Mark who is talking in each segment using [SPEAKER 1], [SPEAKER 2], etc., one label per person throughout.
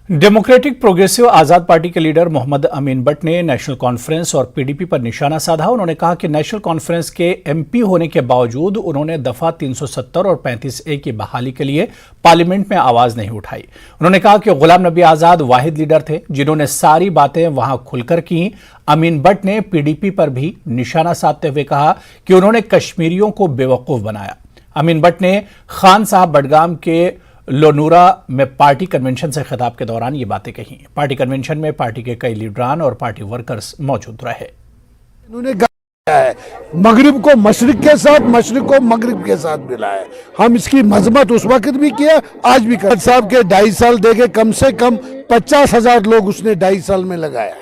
[SPEAKER 1] Democratic progressive आजाद party के leader Mohammad Amin but ने national conference और पीडीपी पर निशाना साधा। उन्होंने कहा कि नेशनल कॉन्फ्रेंस के एमपी होने के बावजूद उन्होंने दफा 370 और 35A की बहाली के लिए पार्लियामेंट में आवाज नहीं उठाई। उन्होंने कहा कि गुलाम नबी आजाद वाहिद लीडर थे जिन्होंने सारी बातें वहां खुलकर की। अमीन बट ने पीडीपी पर भी निशाना साधते हुए कहा कि उन्होंने कश्मीरियों को बेवकूफ बनाया। अमीन बट ने खान साहब बडगाम के लोनूरा में पार्टी कन्वेंशन से खिताब के दौरान ये बातें कही। पार्टी कन्वेंशन में पार्टी के कई लीडरान और पार्टी वर्कर्स मौजूद रहे।
[SPEAKER 2] मगरिब को मशरिक के साथ, मशरिक को मगरिब के साथ मिला है। हम इसकी मजम्मत उस वक्त भी किया, आज भी कर। साहब के 2.5 साल देके कम से कम 50,000 लोग उसने 2.5 साल में लगाया है।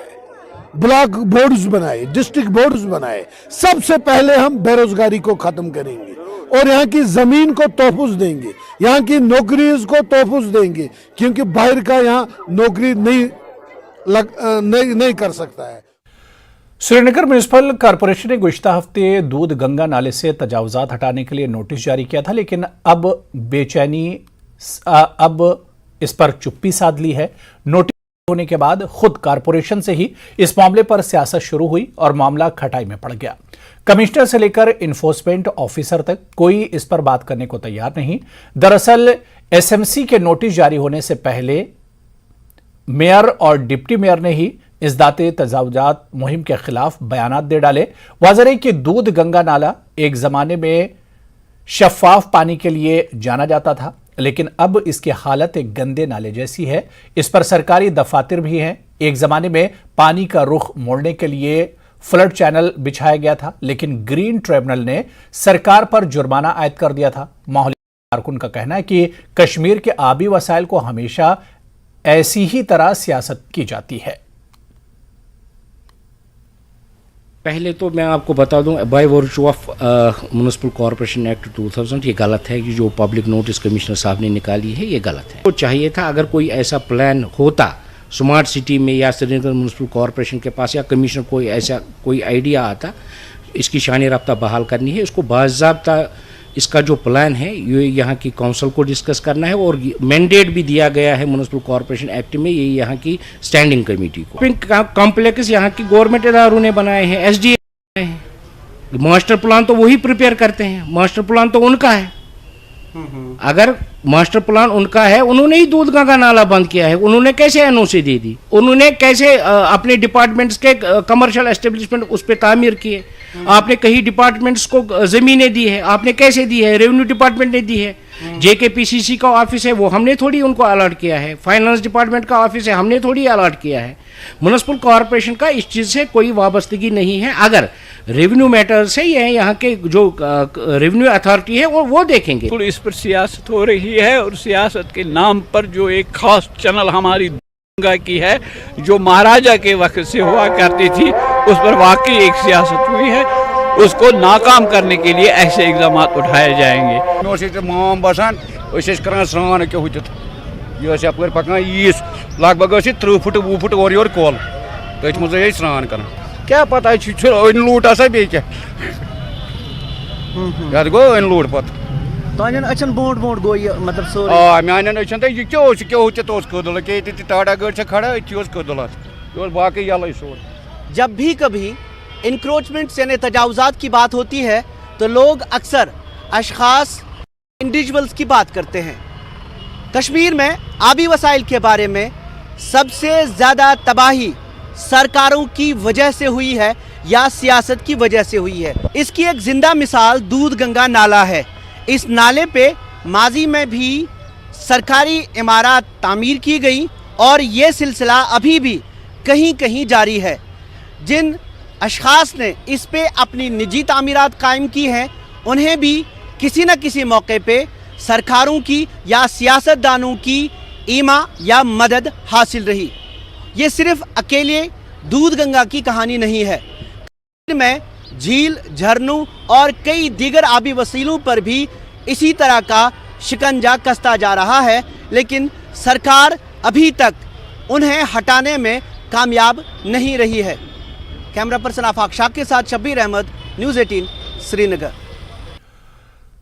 [SPEAKER 2] ब्लॉक बोर्ड्स बनाए, डिस्ट्रिक्ट बोर्ड्स बनाए। सबसे पहले हम बेरोजगारी को खत्म करेंगे और यहाँ की जमीन को तोहफुज देंगे, यहाँ की नौकरीज को तोहफुज देंगे, क्योंकि बाहर का यहाँ नौकरी नहीं कर सकता है।
[SPEAKER 1] श्रीनगर म्यूनिसिपल कॉरपोरेशन ने गुज़िश्ता हफ्ते दूध गंगा नाले से तजावुजात हटाने के लिए नोटिस जारी किया था, लेकिन अब इस पर चुप्पी साध ली है। नोटिस होने के बाद खुद कॉरपोरेशन से ही इस मामले पर सियासत शुरू हुई और मामला खटाई में पड़ गया। कमिश्नर से लेकर इन्फोर्समेंट ऑफिसर तक कोई इस पर बात करने को तैयार नहीं। दरअसल एसएमसी के नोटिस जारी होने से पहले मेयर और डिप्टी मेयर ने ही इस दाते तजावुजात मुहिम के खिलाफ बयानात दे डाले। वाज़ेह है कि दूध गंगा नाला एक जमाने में शफाफ पानी के लिए जाना जाता था, लेकिन अब इसकी हालत एक गंदे नाले जैसी है। इस पर सरकारी दफातर भी हैं। एक जमाने में पानी का रुख मोड़ने के लिए फ्लड चैनल बिछाया गया था, लेकिन ग्रीन ट्रिब्यूनल ने सरकार पर जुर्माना आयद कर दिया था। माहौली कारकुन का कहना है कि कश्मीर के आबी वसाइल को हमेशा ऐसी ही तरह सियासत की जाती है।
[SPEAKER 3] पहले तो मैं आपको बता दूं, by virtue of municipal corporation act 2000 ये गलत है। कि जो पब्लिक नोटिस कमिश्नर साहब ने निकाली है ये गलत है। तो चाहिए था अगर कोई ऐसा प्लान होता स्मार्ट सिटी में या श्रीनगर म्युनिसिपल कॉर्पोरेशन के पास या कमिश्नर कोई ऐसा कोई आइडिया आता, इसकी शानी रफ्ता बहाल करनी है, इसको बाज़ाब्ता इसका जो प्लान है ये यहाँ की काउंसिल को डिस्कस करना है और मैंडेट भी दिया गया है म्युनिसिपल कॉर्पोरेशन एक्ट में ये यहाँ की स्टैंडिंग कमेटी को। कॉम्प्लेक्स यहाँ की गवर्नमेंट इदारों ने बनाए हैं, एसडीए बनाए हैं। मास्टर प्लान तो वही प्रिपेयर करते हैं, मास्टर प्लान तो उनका है। अगर मास्टर प्लान उनका है, उन्होंने ही दूध गंगा नाला बंद किया है, उन्होंने कैसे एनओसी दे दी, उन्होंने कैसे अपने डिपार्टमेंट्स के कमर्शियल एस्टेब्लिशमेंट उस पर तामीर किए, आपने कई डिपार्टमेंट्स को जमीनें दी है, आपने कैसे दी है, रेवेन्यू डिपार्टमेंट ने दी है, जेकेपीसीसी का ऑफिस है वो हमने थोड़ी उनको अलर्ट किया है, फाइनेंस डिपार्टमेंट का ऑफिस है हमने थोड़ी अलर्ट किया है। म्युनिसिपल कॉर्पोरेशन का इस चीज़ से कोई वाबस्तगी नहीं है। अगर रेवेन्यू मैटर से ये यहाँ के जो रेवेन्यू अथॉरिटी है वो देखेंगे।
[SPEAKER 4] तो इस पर सियासत हो रही है और सियासत के नाम पर जो एक खास चैनल हमारी गंगा की है जो महाराजा के वक्त से हुआ करती थी, उस पर वाकई एक सियासत हुई है। उसको नाकाम करने के लिए ऐसे इक़दाम उठाए जाएंगे।
[SPEAKER 5] माम बसान स्रान के ये अपर पकान ईस लगभग 30 फुट 20 फुट और योर कल तथ मज स्रान कर क्या पता अन लूट आसा बे क्या गो अन लूट पे
[SPEAKER 6] अचन बोट बोट गो ये मतलब सो
[SPEAKER 5] मान अचन तो यह क्यों कदल के टाटा गाड़ी खड़ा कदल बाकी यल सोर।
[SPEAKER 6] जब भी कभी इंक्रोचमेंट यानी तजावुजात की बात होती है तो लोग अक्सर अशखास इंडिविजुअल्स की बात करते हैं। कश्मीर में आबी वसाइल के बारे में सबसे ज़्यादा तबाही सरकारों की वजह से हुई है या सियासत की वजह से हुई है। इसकी एक ज़िंदा मिसाल दूध गंगा नाला है। इस नाले पे माजी में भी सरकारी इमारत तामीर की गई और ये सिलसिला अभी भी कहीं कहीं जारी है। जिन अशखास ने इस पे अपनी निजी तामीरात कायम की हैं उन्हें भी किसी न किसी मौके पे सरकारों की या सियासतदानों की ईमा या मदद हासिल रही। ये सिर्फ अकेले दूध गंगा की कहानी नहीं है। में झील, झरनों और कई दीगर आबी वसीलों पर भी इसी तरह का शिकंजा कसता जा रहा है, लेकिन सरकार अभी तक उन्हें हटाने में कामयाब नहीं रही है। कैमरा पर्सन आफाक शाह के साथ शब्बीर अहमद, न्यूज़ 18 श्रीनगर।